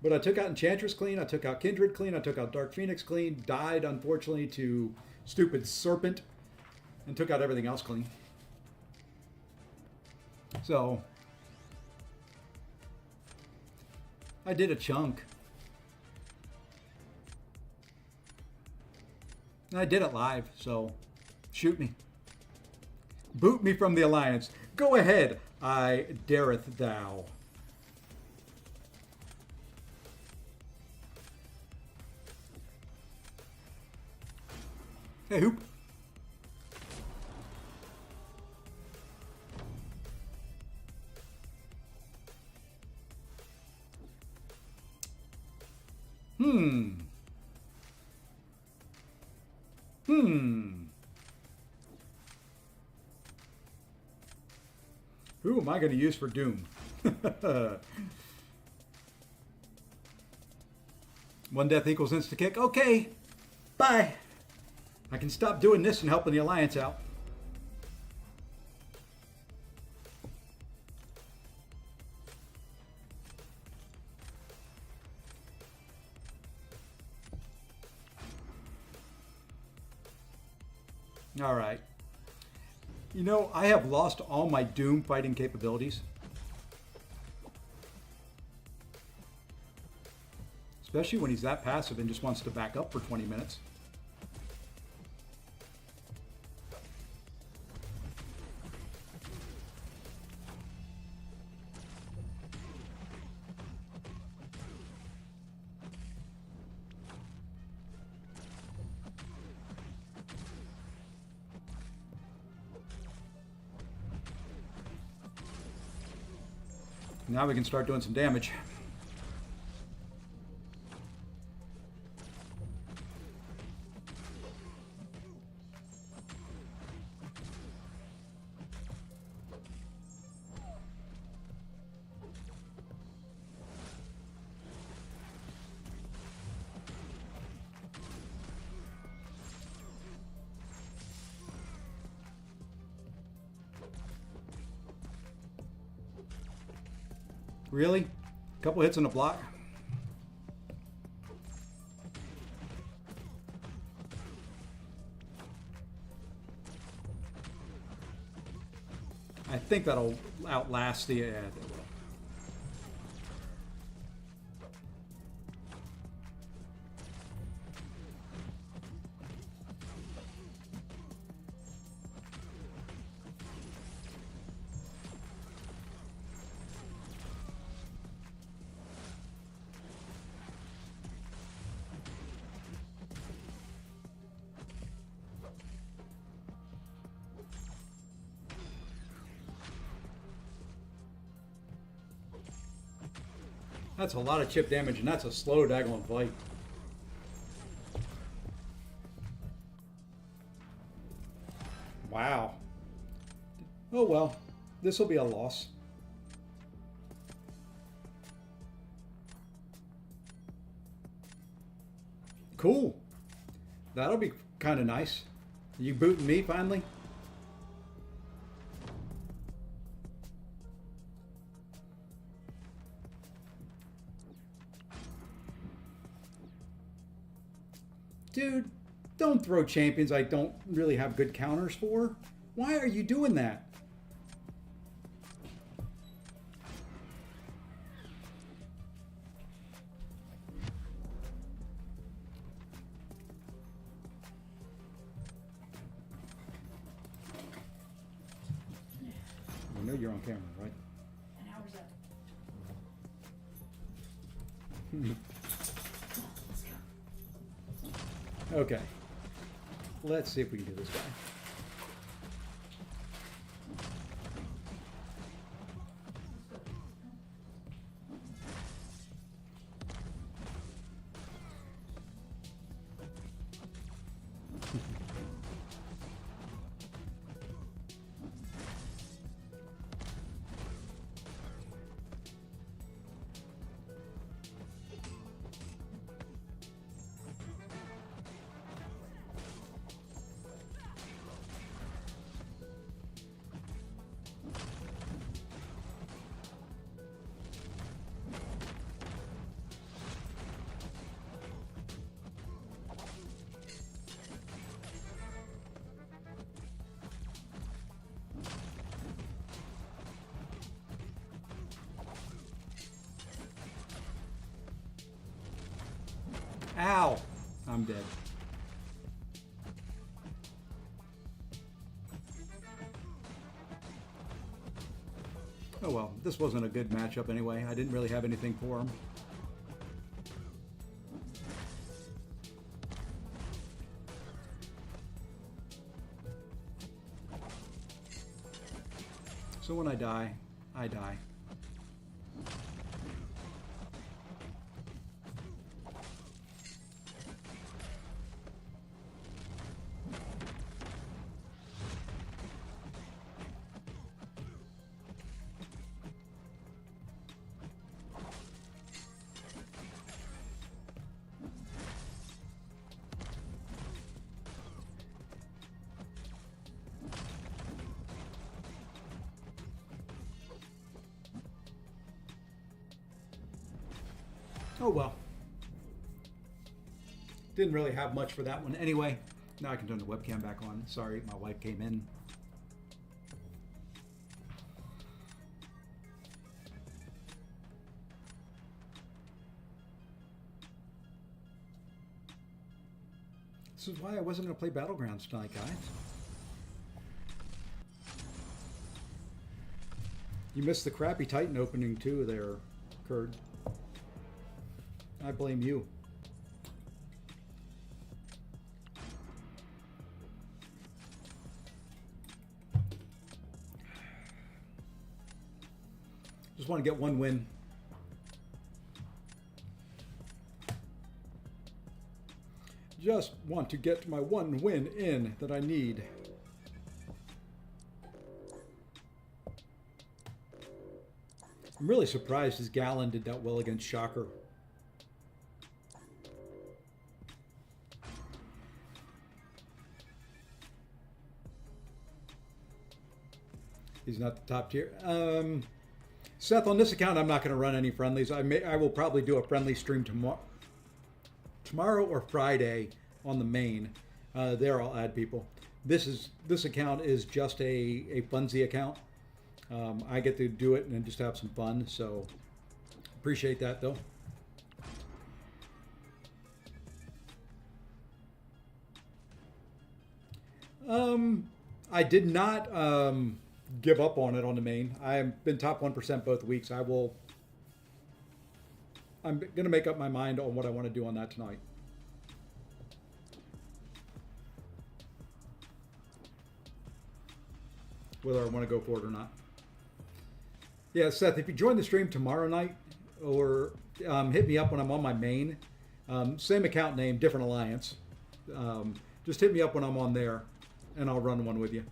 But I took out Enchantress clean, I took out Kindred clean, I took out Dark Phoenix clean, died unfortunately to stupid Serpent, and took out everything else clean. So, I did a chunk. And I did it live, so shoot me. Boot me from the alliance. Go ahead, I dareth thou. Hey, hoop. Who am I going to use for Doom? One death equals insta kick. Okay, bye. I can stop doing this and helping the alliance out. All right. You know, I have lost all my Doom fighting capabilities. Especially when he's that passive and just wants to back up for 20 minutes. Now we can start doing some damage. Really? A couple hits on a block? I think that'll outlast the... That's a lot of chip damage, and that's a slow daggone fight. Wow. Oh well, this will be a loss. Cool. That'll be kind of nice. You booting me finally? Dude, Don't throw champions I don't really have good counters for. Why are you doing that? You know you're on camera, right? An hour's up. Okay. Let's see if we can do this guy. Ow! I'm dead. Oh well, this wasn't a good matchup anyway. I didn't really have anything for him. So when I die, I die. Oh well. Didn't really have much for that one anyway. Now I can turn the webcam back on. Sorry, my wife came in. This is why I wasn't going to play Battlegrounds tonight, guys. You missed the crappy Titan opening too there, Kurt. I blame you. Just want to get one win. Just want to get my one win in that I need. I'm really surprised his Gallon did that well against Shocker. He's not the top tier. Seth, on this account, I'm not going to run any friendlies. I will probably do a friendly stream tomorrow or Friday on the main. There I'll add people. This account is just a funsy account. I get to do it and just have some fun. So appreciate that though. I did not give up on it on the main. I've been top 1% both weeks. I'm going to make up my mind on what I want to do on that tonight. Whether I want to go for it or not. Yeah, Seth, if you join the stream tomorrow night or hit me up when I'm on my main, same account name, different alliance. Just hit me up when I'm on there and I'll run one with you.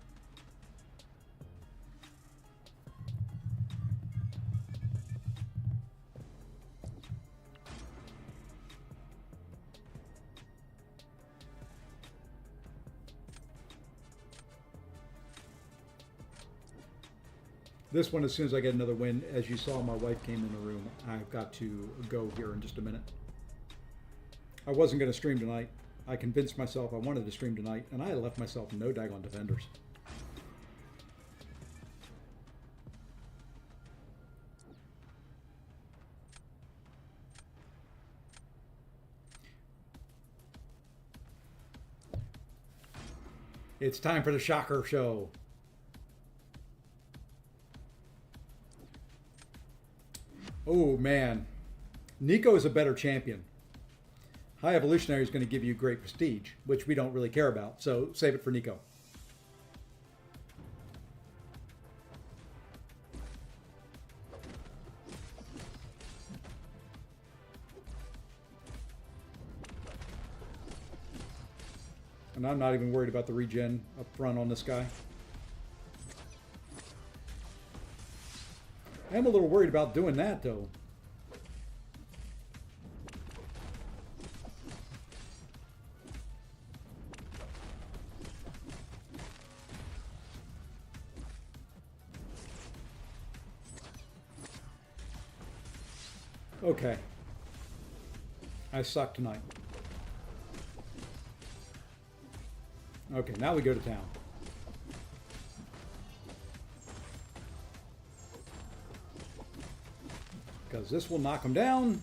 This one, as soon as I get another win, as you saw, my wife came in the room. I've got to go here in just a minute. I wasn't going to stream tonight. I convinced myself I wanted to stream tonight, and I left myself no daggone defenders. It's time for the shocker show. Oh man, Nico is a better champion. High Evolutionary is going to give you great prestige, which we don't really care about, so save it for Nico. And I'm not even worried about the regen up front on this guy. I am a little worried about doing that, though. Okay. I suck tonight. Okay, now we go to town. Because this will knock him down.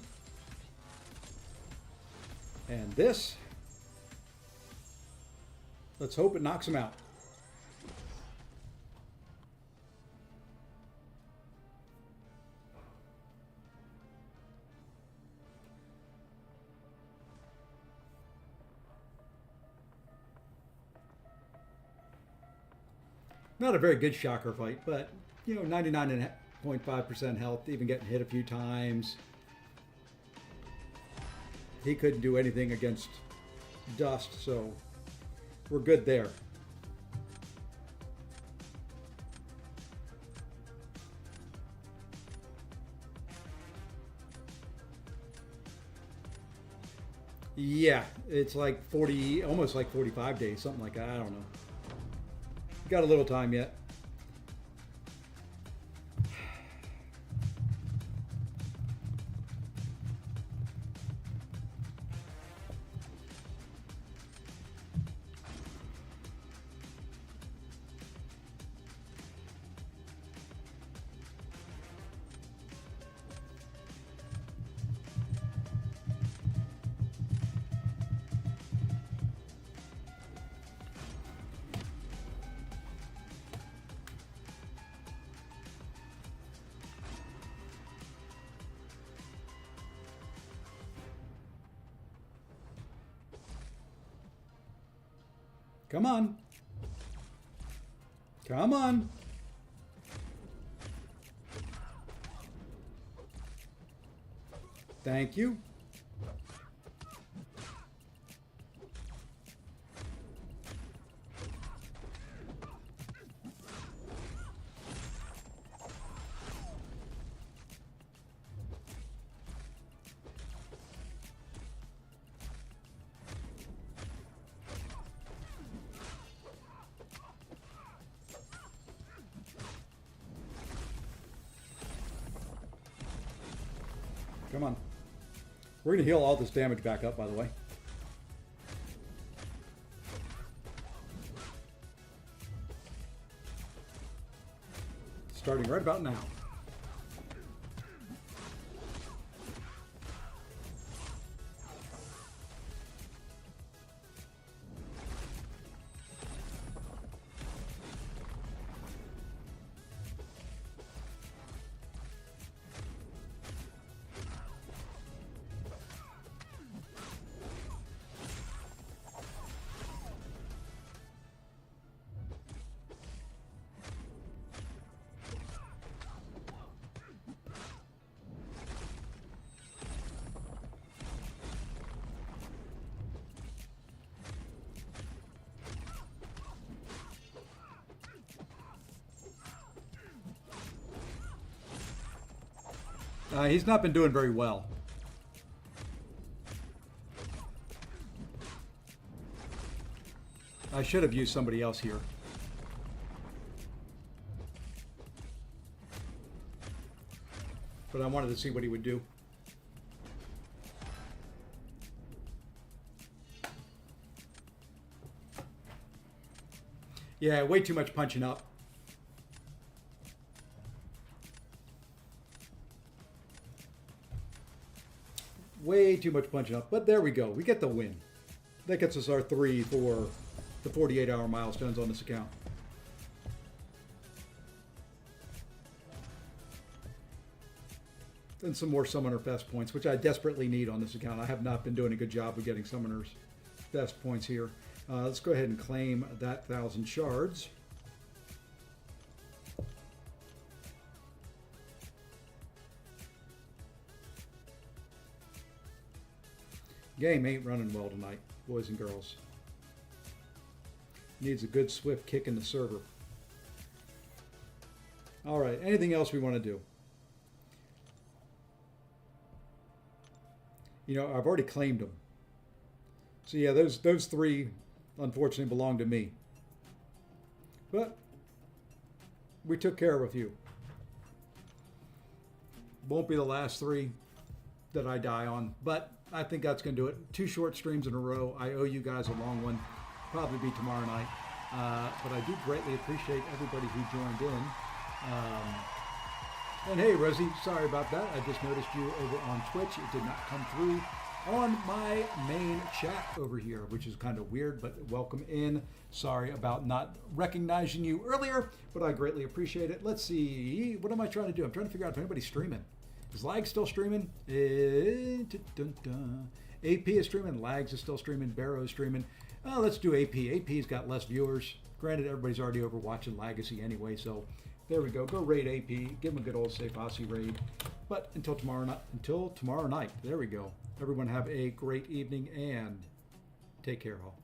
And this. Let's hope it knocks him out. Not a very good shocker fight, but, you know, 99.5% health, even getting hit a few times. He couldn't do anything against Dust, so we're good there. Yeah, it's like 40, almost like 45 days, something like that. I don't know. Got a little time yet. Come on. Come on. Thank you. Come on. We're going to heal all this damage back up, by the way. Starting right about now. He's not been doing very well. I should have used somebody else here. But I wanted to see what he would do. Yeah, way too much punching up. Way too much punching up. But there we go. We get the win. That gets us our 3 for the 48-hour milestones on this account. And some more Summoner Fest points, which I desperately need on this account. I have not been doing a good job of getting Summoners Fest points here. Let's go ahead and claim that 1,000 shards. Game ain't running well tonight, boys and girls. Needs a good swift kick in the server. All right, anything else we want to do? You know, I've already claimed them. So yeah, those 3 unfortunately belong to me. But we took care of a few. Won't be the last 3 that I die on, but I think that's going to do it. 2 short streams in a row. I owe you guys a long one. Probably be tomorrow night. But I do greatly appreciate everybody who joined in. And hey, Rosie, sorry about that. I just noticed you over on Twitch. It did not come through on my main chat over here, which is kind of weird, but welcome in. Sorry about not recognizing you earlier, but I greatly appreciate it. Let's see. What am I trying to do? I'm trying to figure out if anybody's streaming. Is Lag still streaming? AP is streaming. Lags is still streaming. Barrow's streaming. Let's do AP. AP's got less viewers. Granted, everybody's already over watching Legacy anyway, so there we go. Go raid AP. Give them a good old safe Aussie raid. But until tomorrow night, there we go. Everyone have a great evening and take care all.